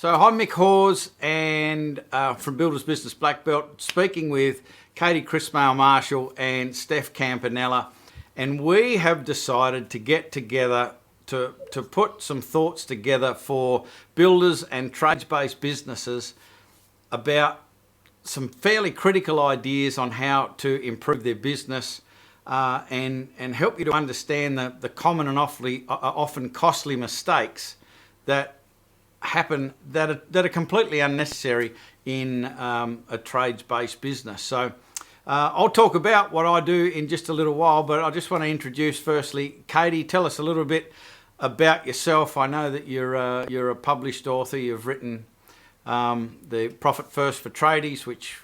So I'm Mick Hawes and from Builders Business Black Belt, speaking with Katie Crismail-Marshall and Steph Campanella, and we have decided to get together to put some thoughts together for builders and trades-based businesses about some fairly critical ideas on how to improve their business and help you to understand the common and often costly mistakes that happen that are completely unnecessary in a trades-based business. So I'll talk about what I do in just a little while, but I just want to introduce firstly, Katie, tell us a little bit about yourself. I know that you're a published author. You've written the Profit First for Tradies, which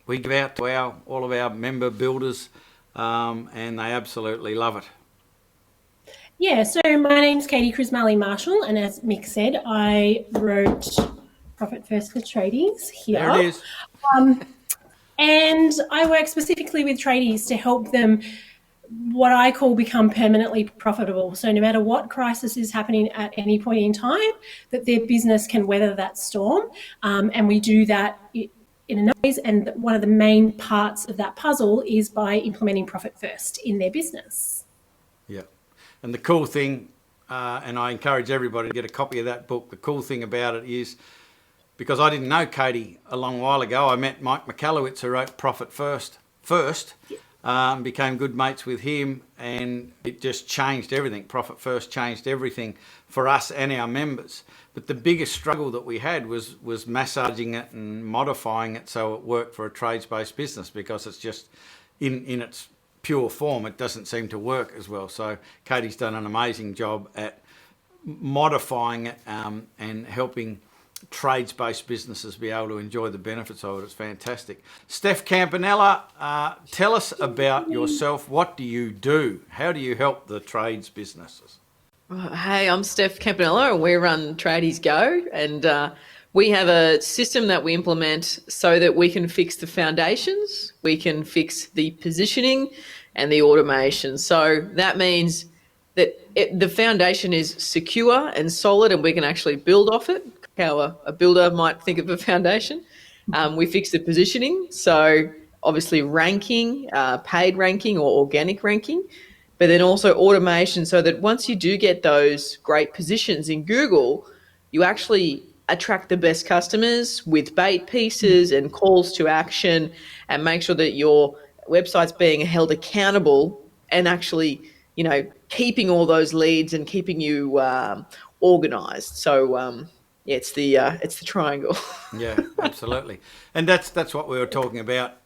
we give out to all of our member builders, and they absolutely love it. Yeah, so my name's Katie Crismail-Marshall, and as Mick said, I wrote Profit First for Tradies here. There it is. And I work specifically with tradies to help them, what I call, become permanently profitable. So no matter what crisis is happening at any point in time, that their business can weather that storm. And we do that in a number of ways, and one of the main parts of that puzzle is by implementing Profit First in their business. Yeah. And the cool thing, and I encourage everybody to get a copy of that book, the cool thing about it is, because I didn't know Katie a long while ago, I met Mike Michalowicz, who wrote Profit First, became good mates with him, and it just changed everything. Profit First changed everything for us and our members. But the biggest struggle that we had was massaging it and modifying it so it worked for a trades-based business, because it's just in its pure form, it doesn't seem to work as well. So Katie's done an amazing job at modifying it and helping trades-based businesses be able to enjoy the benefits of it. It's fantastic. Steph Campanella, tell us about yourself. What do you do? How do you help the trades businesses? Hey, I'm Steph Campanella, and we run Tradies Go, and we have a system that we implement so that we can fix the foundations, we can fix the positioning and the automation. So that means that the foundation is secure and solid, and we can actually build off it, how a builder might think of a foundation. We fix the positioning, so obviously ranking, paid ranking or organic ranking, but then also automation, so that once you do get those great positions in Google, you actually attract the best customers with bait pieces and calls to action, and make sure that your website's being held accountable and actually, keeping all those leads and keeping you organized. So it's the triangle. Yeah, absolutely. And that's what we were talking about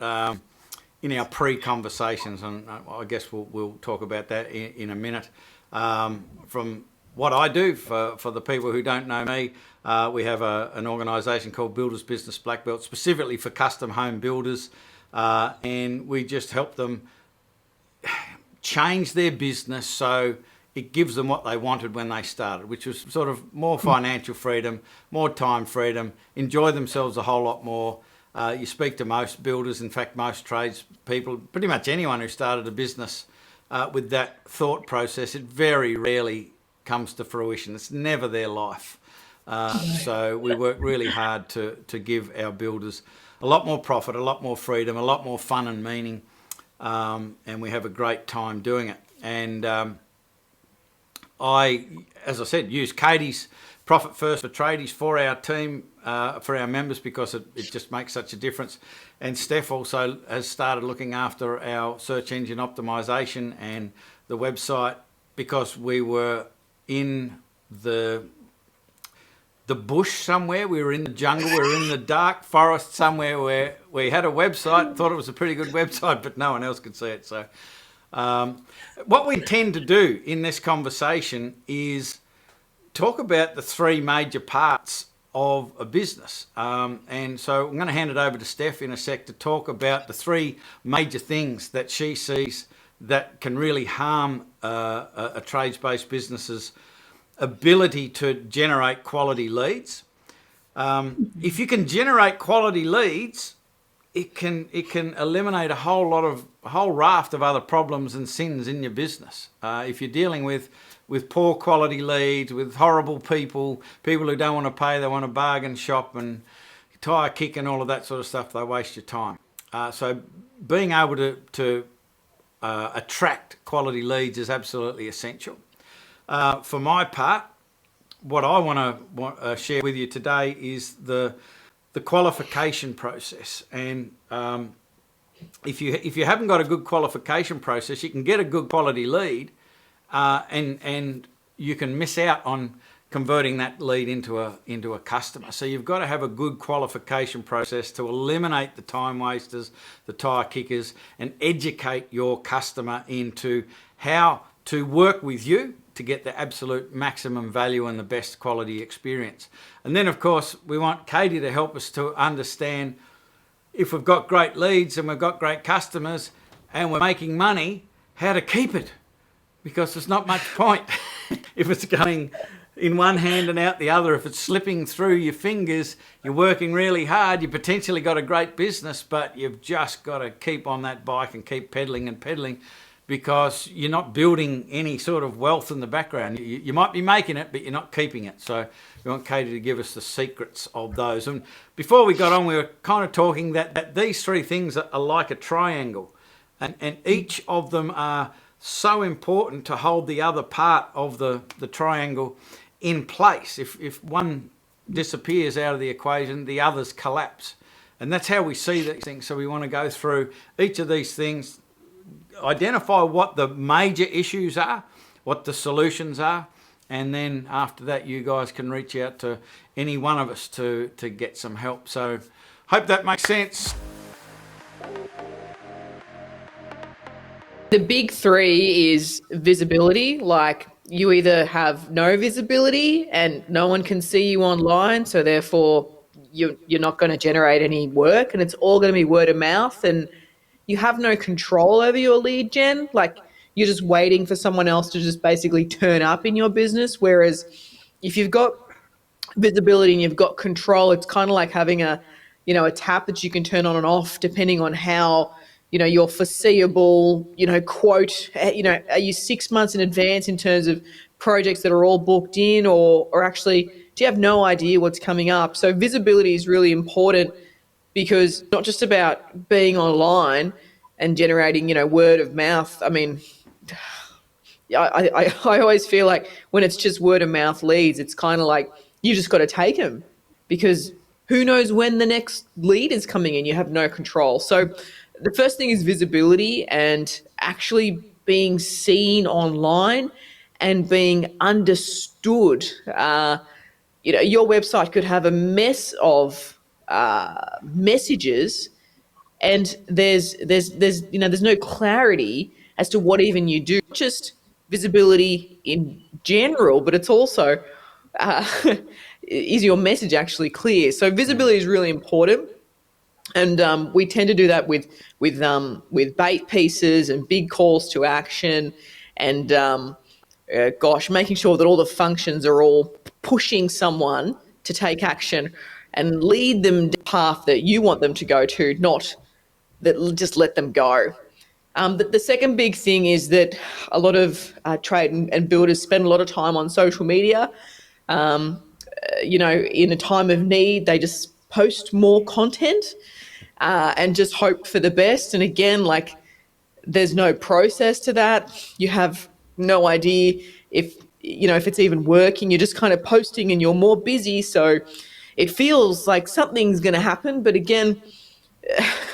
in our pre-conversations, and I guess we'll talk about that in a minute. From what I do, for the people who don't know me, we have an organisation called Builders Business Black Belt, specifically for custom home builders, and we just help them change their business so it gives them what they wanted when they started, which was sort of more financial freedom, more time freedom, enjoy themselves a whole lot more. You speak to most builders, in fact, most trades people, pretty much anyone who started a business with that thought process, it very rarely comes to fruition. It's never their life. So we work really hard to give our builders a lot more profit, a lot more freedom, a lot more fun and meaning, and we have a great time doing it. And I, as I said, use Katie's Profit First for Tradies for our team, for our members, because it just makes such a difference. And Steph also has started looking after our search engine optimization and the website, because we were in the bush somewhere, we were in the jungle, we were in the dark forest somewhere where we had a website, thought it was a pretty good website, but no one else could see it. So what we intend to do in this conversation is talk about the three major parts of a business. And so I'm going to hand it over to Steph in a sec to talk about the three major things that she sees that can really harm a trades-based business's ability to generate quality leads. If you can generate quality leads, it can eliminate a whole raft of other problems and sins in your business. If you're dealing with with poor quality leads, with horrible people who don't want to pay, they want to bargain shop and tyre kick and all of that sort of stuff, they waste your time. So being able to attract quality leads is absolutely essential. For my part, what I want to share with you today is the qualification process. And if you haven't got a good qualification process, you can get a good quality lead, and you can miss out on converting that lead into a customer. So you've got to have a good qualification process to eliminate the time wasters, the tire kickers, and educate your customer into how to work with you to get the absolute maximum value and the best quality experience. And then, of course, we want Katie to help us to understand, if we've got great leads and we've got great customers and we're making money, how to keep it. Because there's not much point if it's going in one hand and out the other. If it's slipping through your fingers, you're working really hard, you potentially got a great business, but you've just got to keep on that bike and keep pedaling and pedaling, because you're not building any sort of wealth in the background. You might be making it, but you're not keeping it. So we want Katie to give us the secrets of those. And before we got on, we were kind of talking that these three things are like a triangle, and each of them are so important to hold the other part of the triangle in place. If one disappears out of the equation, the others collapse. And that's how we see these things. So we want to go through each of these things, identify what the major issues are, what the solutions are, and then after that you guys can reach out to any one of us to get some help. So hope that makes sense. The big three is visibility. Like, you either have no visibility and no one can see you online, so therefore you're not going to generate any work, and it's all going to be word of mouth, and you have no control over your lead gen. Like, you're just waiting for someone else to just basically turn up in your business. Whereas if you've got visibility and you've got control, it's kind of like having a tap that you can turn on and off depending on how, your foreseeable, quote, are you 6 months in advance in terms of projects that are all booked in, or actually do you have no idea what's coming up? So visibility is really important, because not just about being online and generating, word of mouth. I mean, I always feel like when it's just word of mouth leads, it's kind of like you just got to take them, because who knows when the next lead is coming in? You have no control. So the first thing is visibility, and actually being seen online and being understood. Your website could have a mess of messages, and there's no clarity as to what even you do. Not just visibility in general, but it's also is your message actually clear? So visibility is really important. And we tend to do that with bait pieces and big calls to action, and making sure that all the functions are all pushing someone to take action and lead them the path that you want them to go to, not that just let them go. The second big thing is that a lot of trade and builders spend a lot of time on social media. In a time of need, they just post more content and just hope for the best. And again, like, there's no process to that. You have no idea if it's even working. You're just kind of posting and you're more busy. So it feels like something's going to happen. But again,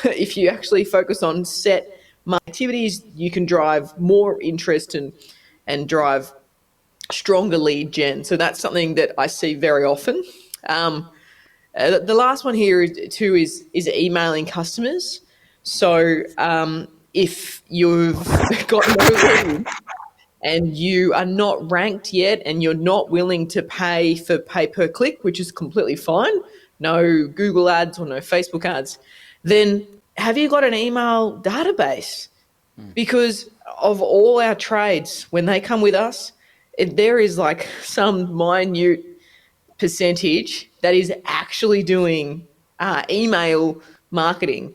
if you actually focus on set activities, you can drive more interest and drive stronger lead gen. So that's something that I see very often. The last one here is emailing customers. So if you've got no lead and you are not ranked yet, and you're not willing to pay for pay per click, which is completely fine, no Google ads or no Facebook ads, then have you got an email database? Because of all our trades, when they come with us, there is like some minute percentage that is actually doing email marketing.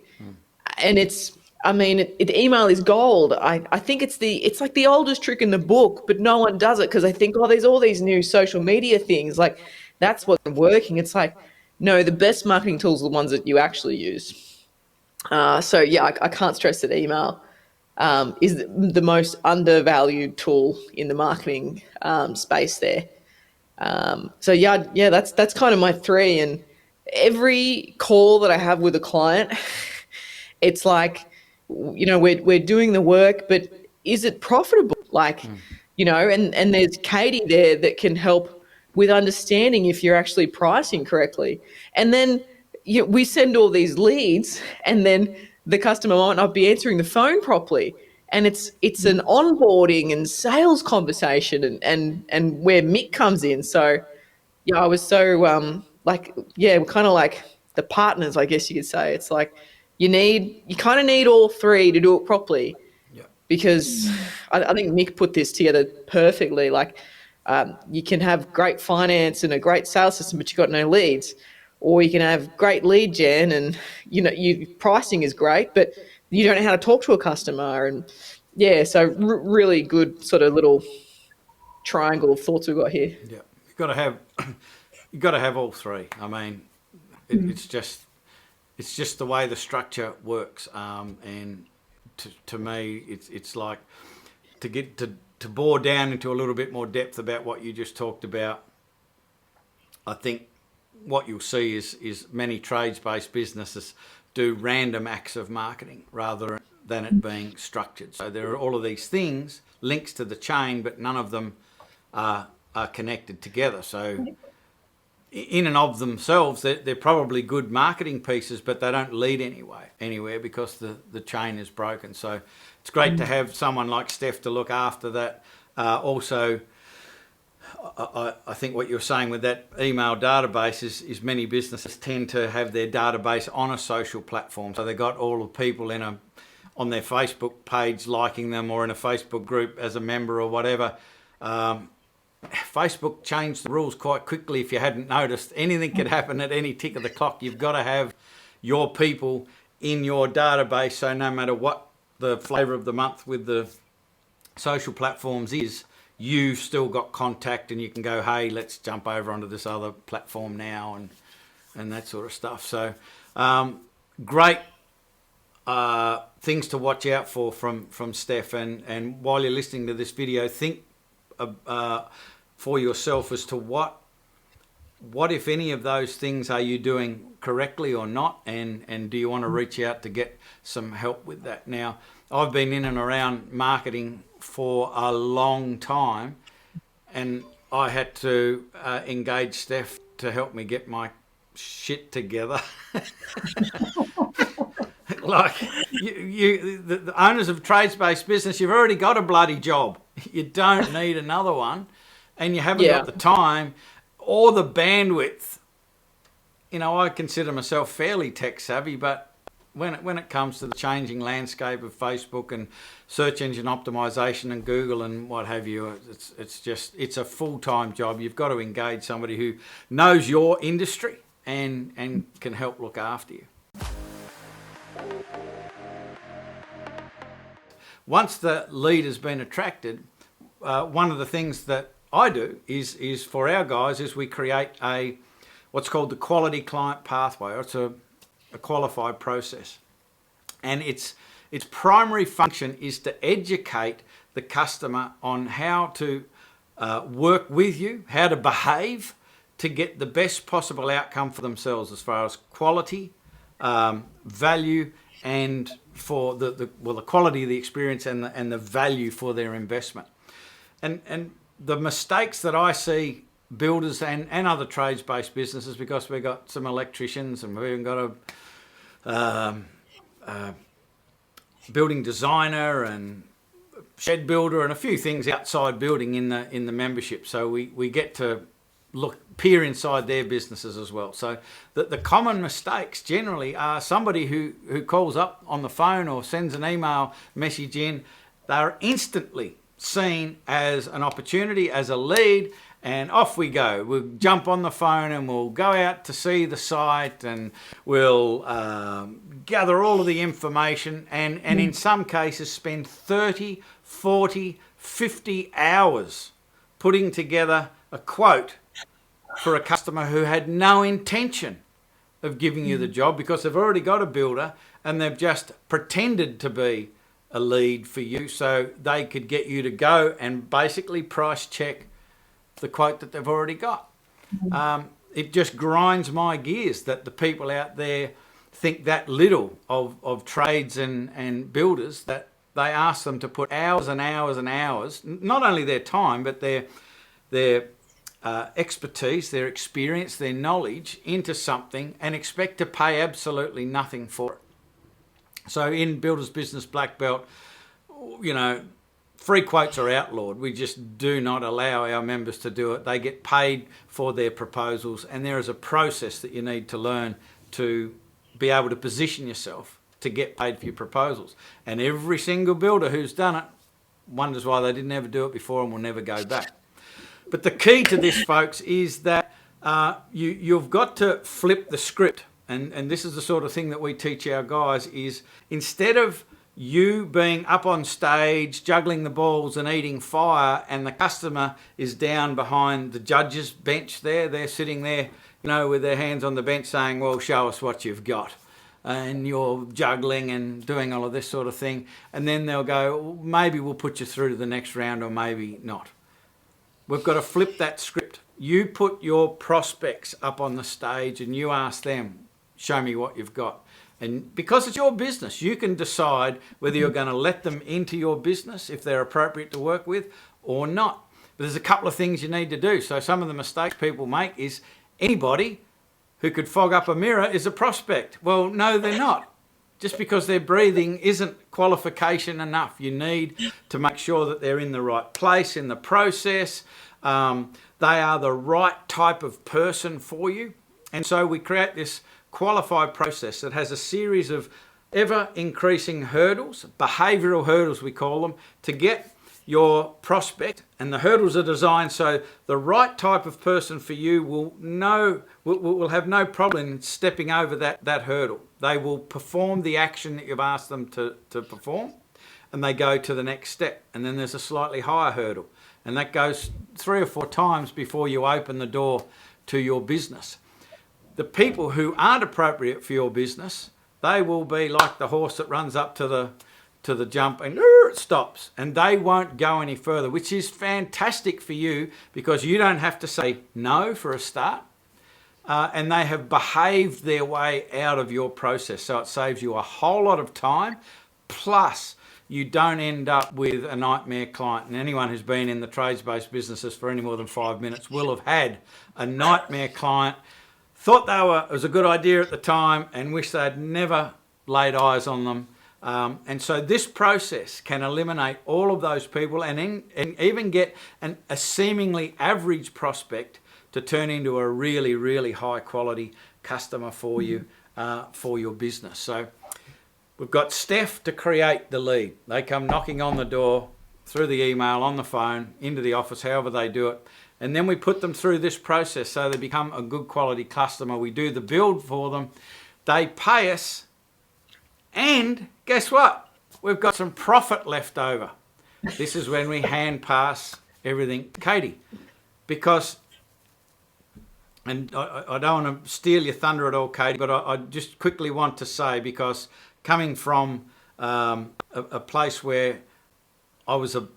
And it's I mean, email is gold. I think it's like the oldest trick in the book, but no one does it because they think, oh, there's all these new social media things. Like that's what's working. It's like, no, the best marketing tools are the ones that you actually use. So yeah, I can't stress that email is the most undervalued tool in the marketing space there. So yeah, that's kind of my three. And every call that I have with a client, it's like, we're doing the work, but is it profitable? Like, and there's Katie there that can help with understanding if you're actually pricing correctly. And then we send all these leads, and then the customer might not be answering the phone properly. And it's an onboarding and sales conversation, and where Mick comes in. So yeah, I was so we're kind of like the partners, I guess you could say. It's like you kind of need all three to do it properly, Yeah. because I think Mick put this together perfectly. Like, you can have great finance and a great sales system, but you've got no leads, or you can have great lead gen and you pricing is great, but you don't know how to talk to a customer. And yeah, so really good sort of little triangle of thoughts we've got here. Yeah, you've got to have all three. I mean, it's just the way the structure works. And to me, it's like to get to bore down into a little bit more depth about what you just talked about. I think what you'll see is many trades-based businesses do random acts of marketing rather than it being structured. So there are all of these things, links to the chain, but none of them are connected together. So in and of themselves, they're probably good marketing pieces, but they don't lead anywhere because the chain is broken. So it's great to have someone like Steph to look after that. Also, I think what you're saying with that email database is many businesses tend to have their database on a social platform. So they've got all the people on their Facebook page liking them, or in a Facebook group as a member or whatever. Facebook changed the rules quite quickly. If you hadn't noticed, anything could happen at any tick of the clock. You've got to have your people in your database, so no matter what the flavour of the month with the social platforms is, you've still got contact and you can go, hey, let's jump over onto this other platform now, and that sort of stuff. So great things to watch out for from Steph. And while you're listening to this video, think for yourself as to what if any of those things are you doing correctly or not, and do you want to reach out to get some help with that. Now, I've been in and around marketing for a long time, and I had to engage Steph to help me get my shit together. Like, the owners of trades-based business, you've already got a bloody job. You don't need another one. And you haven't got the time or the bandwidth. I consider myself fairly tech savvy, but when it comes to the changing landscape of Facebook and search engine optimization and Google and what have you, it's a full-time job. You've got to engage somebody who knows your industry and can help look after you. Once the lead has been attracted, one of the things that I do is for our guys is we create what's called the quality client pathway. It's a qualified process, and its primary function is to educate the customer on how to work with you, how to behave to get the best possible outcome for themselves as far as quality, value, and for the quality of the experience and the value for their investment. And the mistakes that I see builders and other trades-based businesses, because we've got some electricians and we've even got a building designer and shed builder and a few things outside building in the membership. So we get to peer inside their businesses as well. So the common mistakes generally are somebody who calls up on the phone or sends an email message in. They're instantly seen as an opportunity, as a lead, And off we go. We'll jump on the phone and we'll go out to see the site, and we'll gather all of the information, and in some cases spend 30, 40, 50 hours putting together a quote for a customer who had no intention of giving you the job, because they've already got a builder and they've just pretended to be a lead for you so they could get you to go and basically price check the quote that they've already got. It just grinds my gears that the people out there think that little of trades and builders, that they ask them to put hours and hours and hours, not only their time, but their expertise, their experience, their knowledge into something, and expect to pay absolutely nothing for it. So in Builders Business Black Belt, you know, free quotes are outlawed. We just do not allow our members to do it. They get paid for their proposals, and there is a process that you need to learn to be able to position yourself to get paid for your proposals. And every single builder who's done it wonders why they didn't ever do it before and will never go back. But the key to this, folks, is that you've got to flip the script. And this is the sort of thing that we teach our guys, is instead of you being up on stage, juggling the balls and eating fire, and the customer is down behind the judge's bench there, they're sitting there, you know, with their hands on the bench saying, well, show us what you've got. And you're juggling and doing all of this sort of thing. And then they'll go, well, maybe we'll put you through to the next round, or maybe not. We've got to flip that script. You put your prospects up on the stage and you ask them, show me what you've got. And because it's your business, you can decide whether you're going to let them into your business if they're appropriate to work with or not. But there's a couple of things you need to do. So some of the mistakes people make is anybody who could fog up a mirror is a prospect. Well, no, they're not. Just because they're breathing isn't qualification enough. You need to make sure that they're in the right place in the process. They are the right type of person for you. And so we create this qualified process that has a series of ever increasing hurdles, behavioural hurdles we call them, to get your prospect. And the hurdles are designed so the right type of person for you will have no problem in stepping over that hurdle. They will perform the action that you've asked them to perform, and they go to the next step. And then there's a slightly higher hurdle, and that goes 3 or 4 times before you open the door to your business. The people who aren't appropriate for your business, they will be like the horse that runs up to the jump and it stops, and they won't go any further, which is fantastic for you because you don't have to say no for a start, and they have behaved their way out of your process. So it saves you a whole lot of time, plus you don't end up with a nightmare client. And anyone who's been in the trades-based businesses for any more than 5 minutes will have had a nightmare client, thought it was a good idea at the time and wish they'd never laid eyes on them. And so this process can eliminate all of those people and even get a seemingly average prospect to turn into a really, really high quality customer for you, for your business. So we've got Steph to create the lead. They come knocking on the door, through the email, on the phone, into the office, however they do it. And then we put them through this process so they become a good quality customer. We do the build for them. They pay us. And guess what? We've got some profit left over. This is when we hand pass everything to Katie. Because, and I don't want to steal your thunder at all, Katie, but I just quickly want to say, because coming from a place where I was a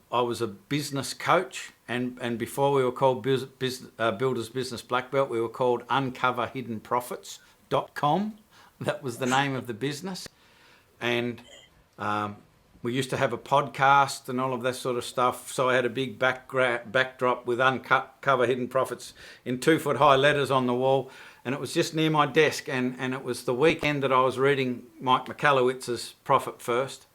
business coach, and before we were called Builders Business Black Belt, we were called UncoverHiddenProfits.com. That was the name of the business. And we used to have a podcast and all of that sort of stuff. So I had a big backdrop with Uncover Hidden Profits in 2-foot high letters on the wall. And it was just near my desk. And it was the weekend that I was reading Mike Michalowicz's Profit First.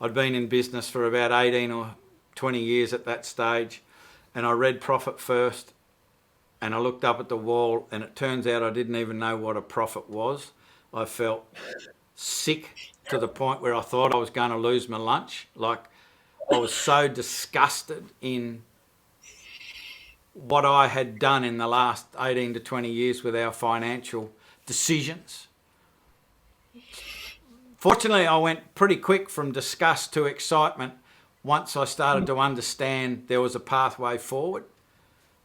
I'd been in business for about 18 or 20 years at that stage. And I read Profit First. And I looked up at the wall. And it turns out I didn't even know what a profit was. I felt sick to the point where I thought I was going to lose my lunch. Like, I was so disgusted in what I had done in the last 18 to 20 years with our financial decisions. Fortunately, I went pretty quick from disgust to excitement once I started to understand there was a pathway forward.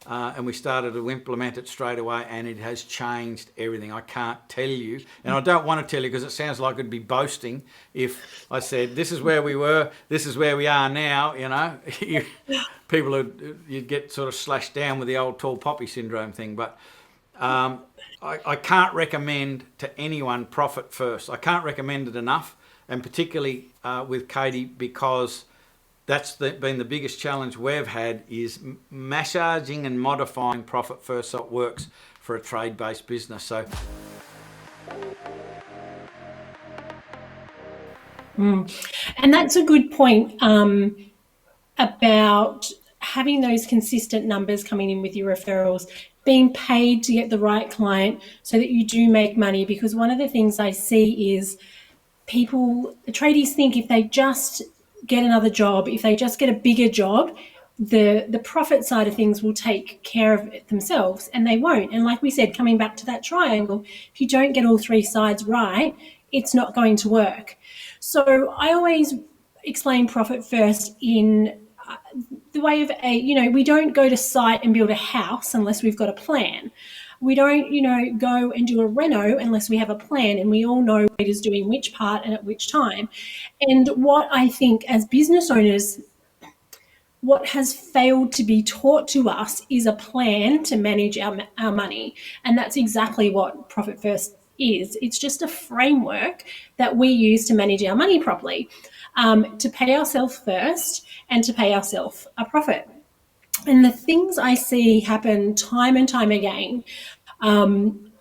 And we started to implement it straight away, and it has changed everything. I can't tell you, and I don't want to tell you because it sounds like I'd be boasting if I said, this is where we were, this is where we are now, you know. You'd get sort of slashed down with the old tall poppy syndrome thing. But I can't recommend to anyone profit first. I can't recommend it enough, and particularly with Katie, because that's been the biggest challenge we've had, is massaging and modifying profit first so it works for a trade-based business. So, and that's a good point about having those consistent numbers coming in with your referrals, being paid to get the right client so that you do make money. Because one of the things I see is the tradies think if they just get another job, if they just get a bigger job, the profit side of things will take care of it themselves, and they won't. And like we said, coming back to that triangle, if you don't get all three sides right, it's not going to work. So I always explain profit first in the way of we don't go to site and build a house unless we've got a plan. We don't, go and do a reno unless we have a plan and we all know what is doing which part and at which time. And what I think as business owners, what has failed to be taught to us is a plan to manage our money. And that's exactly what Profit First is. It's just a framework that we use to manage our money properly, to pay ourselves first and to pay ourselves a profit. And the things I see happen time and time again, and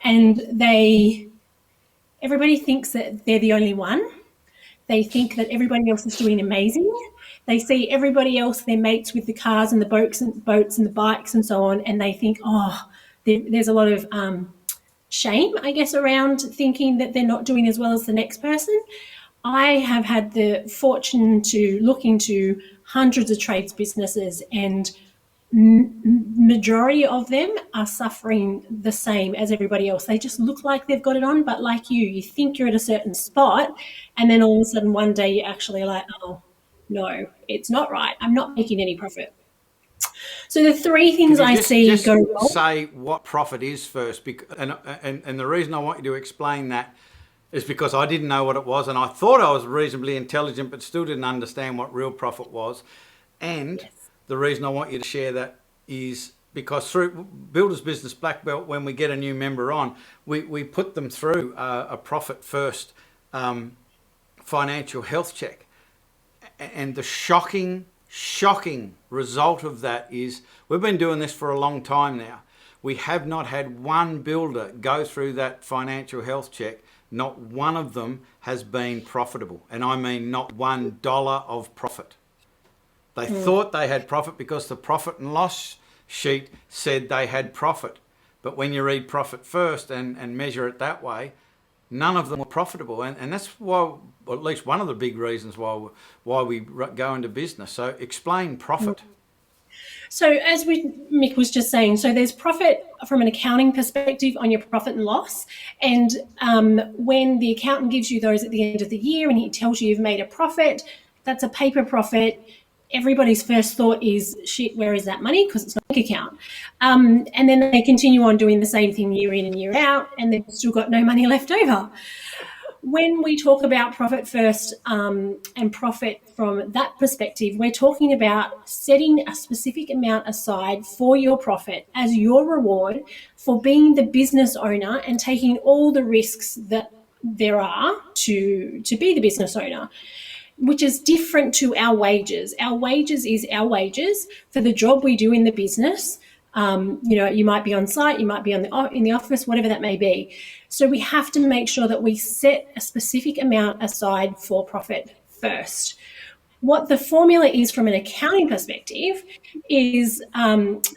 everybody thinks that they're the only one. They think that everybody else is doing amazing. They see everybody else, their mates with the cars and the boats and the bikes and so on, and they think, there's a lot of shame, I guess, around thinking that they're not doing as well as the next person. I have had the fortune to look into hundreds of trades businesses, and majority of them are suffering the same as everybody else. They just look like they've got it on, but like you think you're at a certain spot, and then all of a sudden one day you're actually like, oh no, it's not right, I'm not making any profit. So the three things I see go wrong. Say what profit is first, and the reason I want you to explain that is because I didn't know what it was, and I thought I was reasonably intelligent but still didn't understand what real profit was. And yes, the reason I want you to share that is because through Builder's Business Black Belt, when we get a new member on, we put them through a profit first financial health check. And the shocking result of that is, we've been doing this for a long time now. We have not had one builder go through that financial health check. Not one of them has been profitable. And I mean not $1 of profit. They thought they had profit because the profit and loss sheet said they had profit. But when you read profit first and measure it that way, none of them were profitable. And that's why, or at least one of the big reasons why we go into business. So explain profit. So as Mick was just saying, so there's profit from an accounting perspective on your profit and loss. And when the accountant gives you those at the end of the year and he tells you you've made a profit, that's a paper profit. Everybody's first thought is, shit, where is that money? Because it's not a bank account. And then they continue on doing the same thing year in and year out, and they've still got no money left over. When we talk about profit first and profit from that perspective, we're talking about setting a specific amount aside for your profit as your reward for being the business owner and taking all the risks that there are to be the business owner, which is different to our wages. Our wages is our wages for the job we do in the business. You might be on site, you might be in the office, whatever that may be. So we have to make sure that we set a specific amount aside for profit first. What the formula is from an accounting perspective is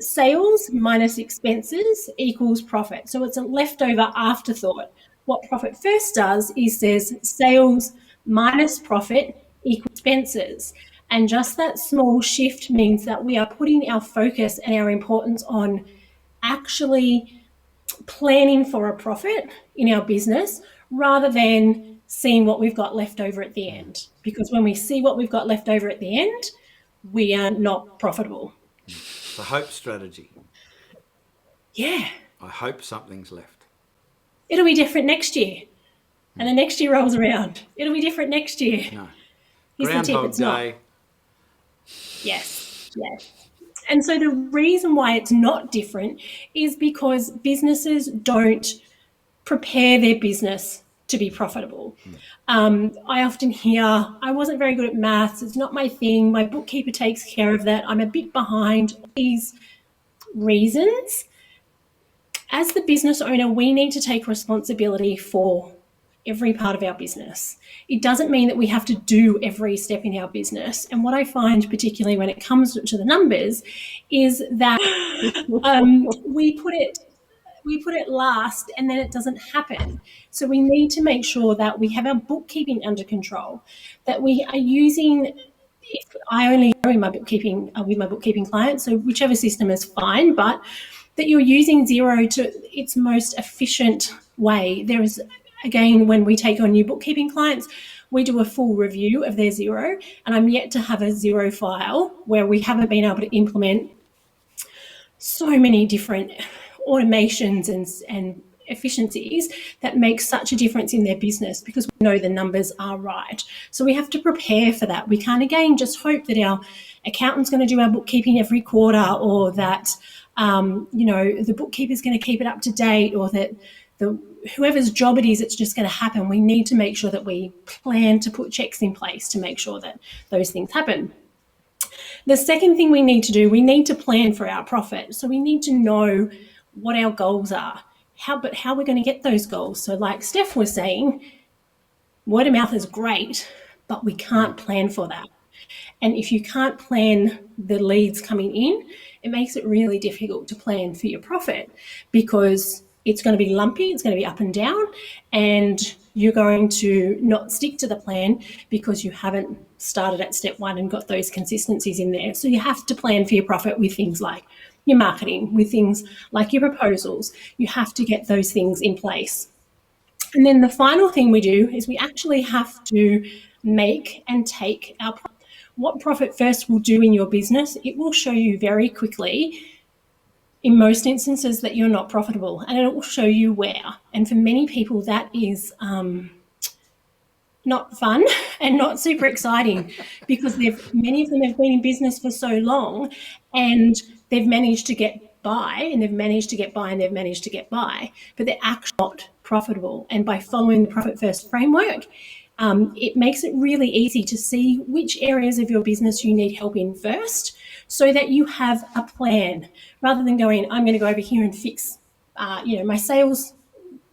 sales minus expenses equals profit. So it's a leftover afterthought. What Profit First does is says sales minus profit equals expenses. And just that small shift means that we are putting our focus and our importance on actually planning for a profit in our business rather than seeing what we've got left over at the end. Because when we see what we've got left over at the end, we are not profitable. The hope strategy. Yeah. I hope something's left. It'll be different next year. And the next year rolls around. It'll be different next year. No. Here's the tip, Groundhog it's not. Day. Yes. And so the reason why it's not different is because businesses don't prepare their business to be profitable. I often hear, I wasn't very good at maths, it's not my thing, my bookkeeper takes care of that, I'm a bit behind. These reasons, as the business owner, we need to take responsibility for every part of our business. It doesn't mean that we have to do every step in our business. And what I find, particularly when it comes to the numbers, is that we put it last and then it doesn't happen. So we need to make sure that we have our bookkeeping under control, that we are using, if I only go in my bookkeeping with my bookkeeping clients, so whichever system is fine, but that you're using Xero to its most efficient way. There is, again, when we take on new bookkeeping clients, we do a full review of their Xero, and I'm yet to have a Xero file where we haven't been able to implement so many different automations and efficiencies that make such a difference in their business because we know the numbers are right. So we have to prepare for that. We can't, again, just hope that our accountant's going to do our bookkeeping every quarter, or that the bookkeeper's going to keep it up to date, or that whoever's job it is, it's just going to happen. We need to make sure that we plan to put checks in place to make sure that those things happen. The second thing we need to do, we need to plan for our profit. So we need to know what our goals are, how we're going to get those goals. So like Steph was saying, word of mouth is great, but we can't plan for that. And if you can't plan the leads coming in, it makes it really difficult to plan for your profit, because it's going to be lumpy, it's going to be up and down, and you're going to not stick to the plan because you haven't started at step one and got those consistencies in there. So you have to plan for your profit with things like your marketing, with things like your proposals. You have to get those things in place. And then the final thing we do is we actually have to make and take our profit. What Profit First will do in your business, it will show you very quickly, in most instances, that you're not profitable, and it will show you where. And for many people, that is not fun and not super exciting, because many of them have been in business for so long and they've managed to get by, and they've managed to get by, and they've managed to get by, but they're actually not profitable. And by following the Profit First framework, it makes it really easy to see which areas of your business you need help in first, so that you have a plan, rather than going, I'm going to go over here and fix my sales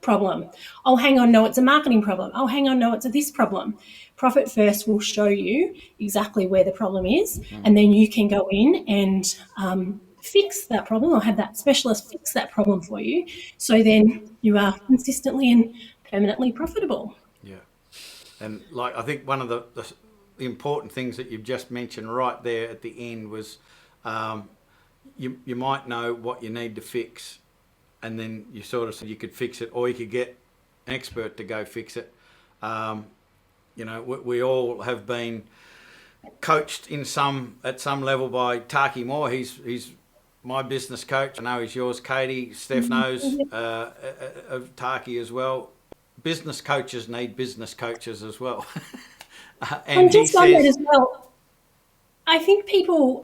problem. Oh, hang on, no, it's a marketing problem. Oh, hang on, no, it's a this problem. Profit First will show you exactly where the problem is, and then you can go in and fix that problem, or have that specialist fix that problem for you, so then you are consistently and permanently profitable. Yeah. And I think one of the important things that you've just mentioned right there at the end was you might know what you need to fix, and then you sort of said you could fix it, or you could get an expert to go fix it. We all have been coached at some level by Taki Moore. He's my business coach. I know he's yours, Katie. Steph knows of Taki as well. Business coaches need business coaches as well. And just on that as well, I think people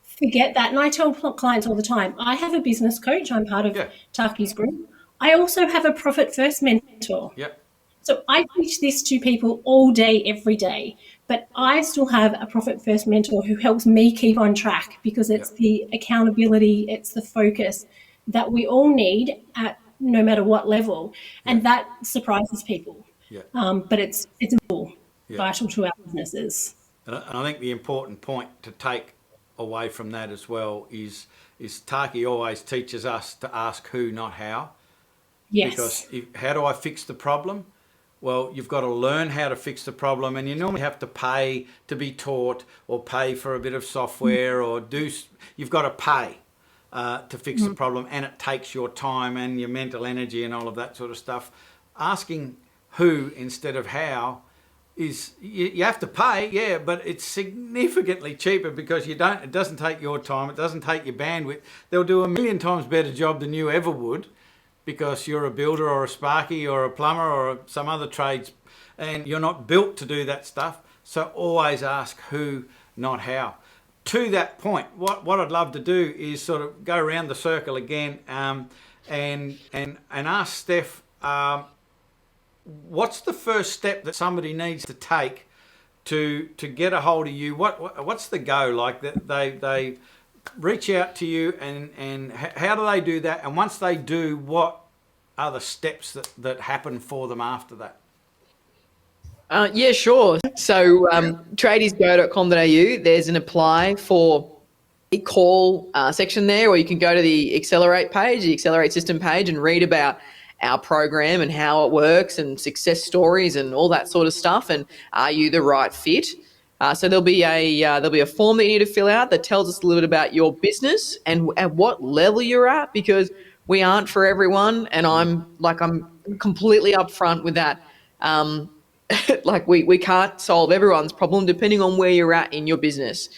forget that, and I tell clients all the time, I have a business coach, I'm part of Taki's group. I also have a Profit First mentor. Yep. So I teach this to people all day, every day, but I still have a Profit First mentor who helps me keep on track, because it's the accountability, it's the focus that we all need at no matter what level, and that surprises people. Yeah. But it's vital to our businesses. And I think the important point to take away from that as well is Taki always teaches us to ask who, not how. Yes. Because how do I fix the problem? well, you've got to learn how to fix the problem, and you normally have to pay to be taught or pay for a bit of software or you've got to pay to fix the problem, and it takes your time and your mental energy and all of that sort of stuff. Asking who instead of how is, you have to pay, yeah, but it's significantly cheaper because it doesn't take your time, it doesn't take your bandwidth. They'll do a million times better job than you ever would because you're a builder or a sparky or a plumber or some other trades, and you're not built to do that stuff. So always ask who, not how. To that point, what I'd love to do is sort of go around the circle again, and ask Steph, what's the first step that somebody needs to take to get a hold of you? What's the go? Like they reach out to you, and how do they do that? And once they do, what are the steps that happen for them after that? Yeah, sure. So tradiesgo.com.au, there's an apply for a call section there, or you can go to the Accelerate page, the Accelerate system page, and read about our program and how it works and success stories and all that sort of stuff. And are you the right fit? So there'll be a form that you need to fill out that tells us a little bit about your business and at what level you're at, because we aren't for everyone. And I'm completely upfront with that. Like we can't solve everyone's problem depending on where you're at in your business.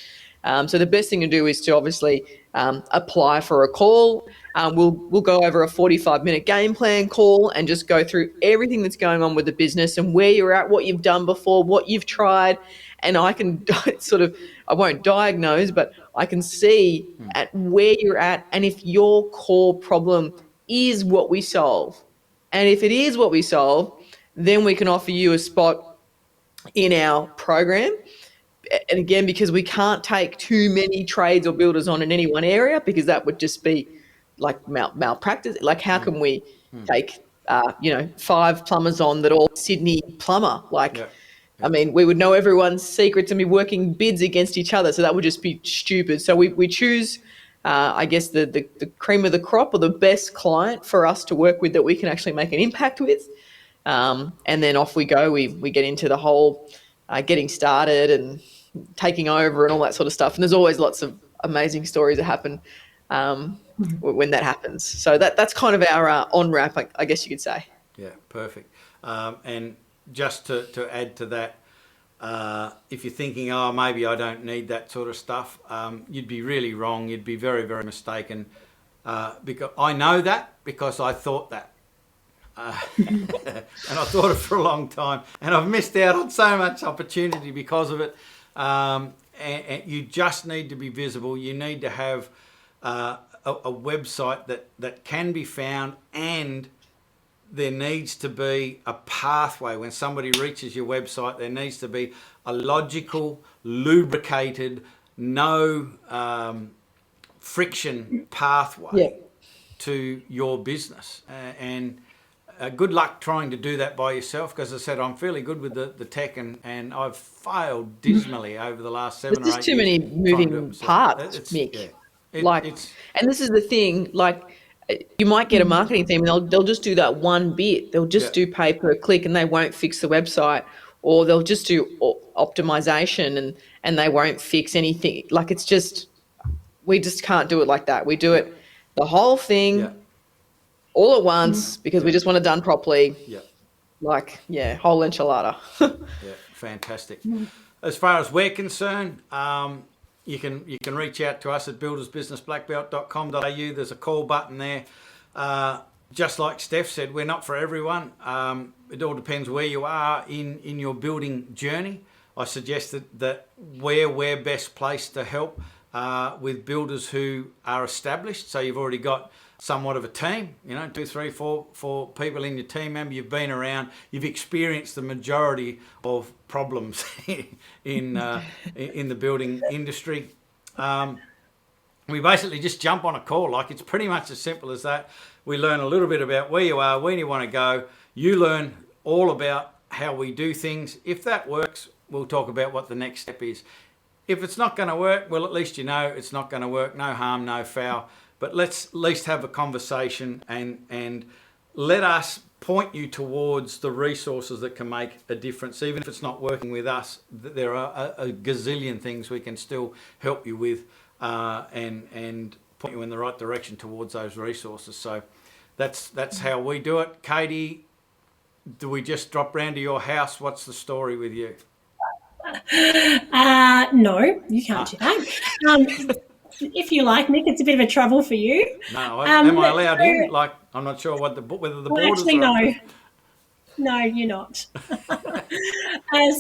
So the best thing to do is to obviously apply for a call. We'll go over a 45-minute game plan call and just go through everything that's going on with the business and where you're at, what you've done before, what you've tried. And I can I won't diagnose, but I can see at where you're at and if your core problem is what we solve. And if it is what we solve, then we can offer you a spot in our program. And again, because we can't take too many trades or builders on in any one area, because that would just be like malpractice. Like, how can we take 5 plumbers on that all Sydney plumber? Like, I mean, we would know everyone's secrets and be working bids against each other. So that would just be stupid. So we choose, I guess, the cream of the crop or the best client for us to work with that we can actually make an impact with. And then off we go. We get into the whole getting started and taking over and all that sort of stuff. And there's always lots of amazing stories that happen when that happens. So that's kind of our on-ramp, I guess you could say. Yeah, perfect. And just to add to that, if you're thinking, oh, maybe I don't need that sort of stuff, you'd be really wrong. You'd be very, very mistaken. Because I know that because I thought that. And I thought it for a long time, and I've missed out on so much opportunity because of it. And you just need to be visible. You need to have a website that can be found, and there needs to be a pathway. When somebody reaches your website, there needs to be a logical, lubricated, no friction pathway to your business. And good luck trying to do that by yourself, because as I said, I'm fairly good with the tech, and I've failed dismally over the last 7 or 8 years. There's just too many moving parts, Mick. And this is the thing, like, you might get a marketing team and they'll just do that one bit. They'll just do pay per click and they won't fix the website, or they'll just do optimization and they won't fix anything. Like, it's just, we just can't do it like that. We do it the whole thing all at once because we just want it done properly. Yeah. Like, whole enchilada. Yeah, fantastic. As far as we're concerned, you can reach out to us at buildersbusinessblackbelt.com.au. There's a call button there. Just like Steph said, we're not for everyone. It all depends where you are in your building journey. I suggest that we're best placed to help with builders who are established. So you've already got somewhat of a team, 2, 3, 4 people in your team member. You've been around, you've experienced the majority of problems in the building industry. We basically just jump on a call. Like, it's pretty much as simple as that. We learn a little bit about where you are, where you want to go. You learn all about how we do things. If that works, we'll talk about what the next step is. If it's not going to work, well, at least you know it's not going to work. No harm, no foul. But let's at least have a conversation and let us point you towards the resources that can make a difference. Even if it's not working with us, there are a gazillion things we can still help you with, and point you in the right direction towards those resources. So that's how we do it. Katie, do we just drop round to your house? What's the story with you? No, you can't do that. If you like, Nick, it's a bit of a trouble for you. No, am I allowed in? Like, I'm not sure whether the borders Actually, are no. open. No, you're not.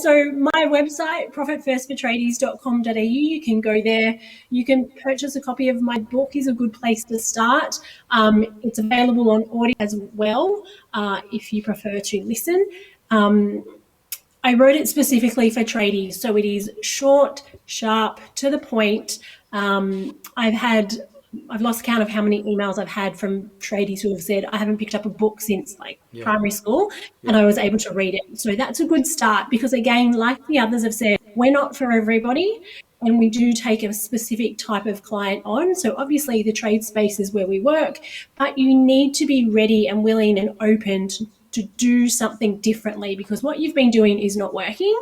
So my website, profitfirstfortradies.com.au, you can go there. You can purchase a copy of my book, is a good place to start. It's available on audio as well, if you prefer to listen. I wrote it specifically for tradies, so it is short, sharp, to the point. I've lost count of how many emails I've had from tradies who have said, I haven't picked up a book since primary school, and I was able to read it. So that's a good start, because again, like the others have said, we're not for everybody, and we do take a specific type of client on. So obviously the trade space is where we work, but you need to be ready and willing and open to do something differently, because what you've been doing is not working,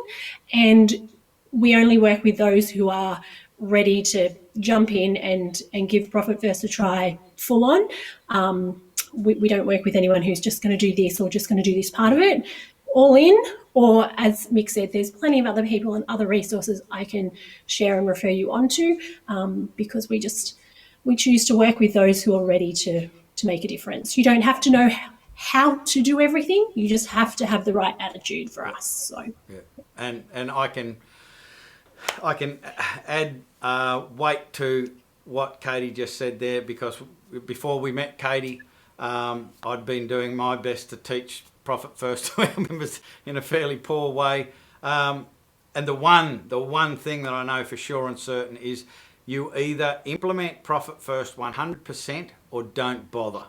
and we only work with those who are ready to jump in and give Profit First a try full on. We don't work with anyone who's just going to do this or just going to do this part of it. All in, or as Mick said, there's plenty of other people and other resources I can share and refer you onto, because we choose to work with those who are ready to make a difference. You don't have to know how to do everything. You just have to have the right attitude for us. So and I can add weight to what Katie just said there, because before we met Katie, I'd been doing my best to teach Profit First to our members in a fairly poor way. And the one thing that I know for sure and certain is you either implement Profit First 100% or don't bother.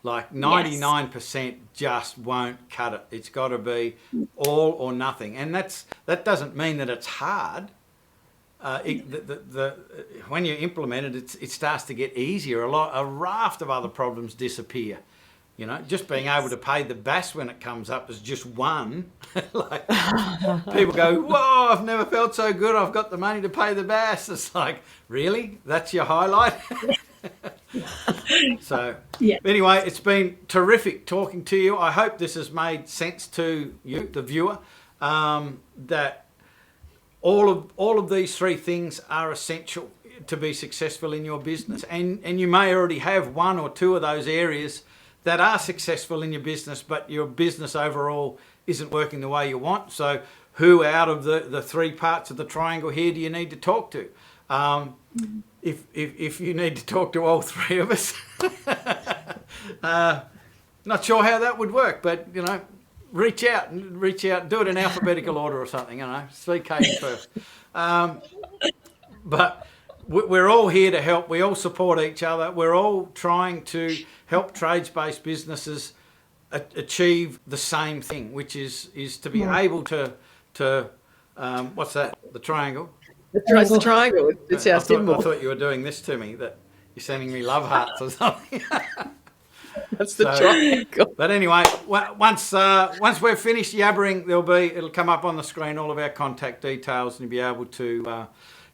Like 99% just won't cut it. It's got to be all or nothing, and that doesn't mean that it's hard. When you implement it, it starts to get easier. A raft of other problems disappear. You know, just being able to pay the BAS when it comes up is just one. Like, people go, "Whoa! I've never felt so good. I've got the money to pay the BAS." It's like, really? That's your highlight? So anyway, it's been terrific talking to you. I hope this has made sense to you, the viewer, that all of these three things are essential to be successful in your business. And you may already have one or two of those areas that are successful in your business, but your business overall isn't working the way you want. So who out of the three parts of the triangle here do you need to talk to? If you need to talk to all three of us, not sure how that would work, but you know, reach out, do it in alphabetical order or something. You know, see Katie first. But we're all here to help. We all support each other. We're all trying to help trades-based businesses achieve the same thing, which is to be able to what's that? The triangle. It's the triangle. It's our symbol. I thought you were doing this to me, that you're sending me love hearts or something. That's the triangle. But anyway, once we're finished yabbering, it'll come up on the screen, all of our contact details, and you'll be able to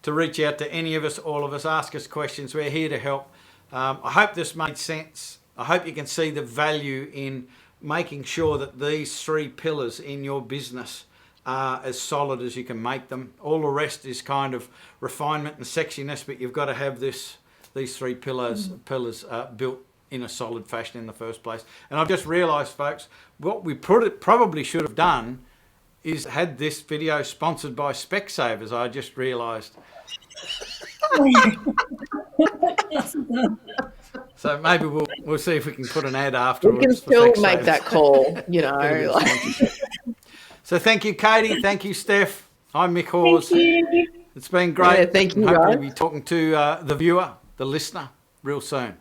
reach out to any of us, all of us, ask us questions. We're here to help. I hope this made sense. I hope you can see the value in making sure that these three pillars in your business are as solid as you can make them. All the rest is kind of refinement and sexiness, but you've got to have these three pillars built in a solid fashion in the first place. And I've just realised, folks, what we probably should have done is had this video sponsored by Specsavers. I just realised. So maybe we'll see if we can put an ad afterwards. We can still make that call, you know. So thank you, Katie. Thank you, Steph. I'm Mick Hawes. Thank you. It's been great. Yeah, thank you, Hopefully guys. we'll be talking to the viewer, the listener, real soon.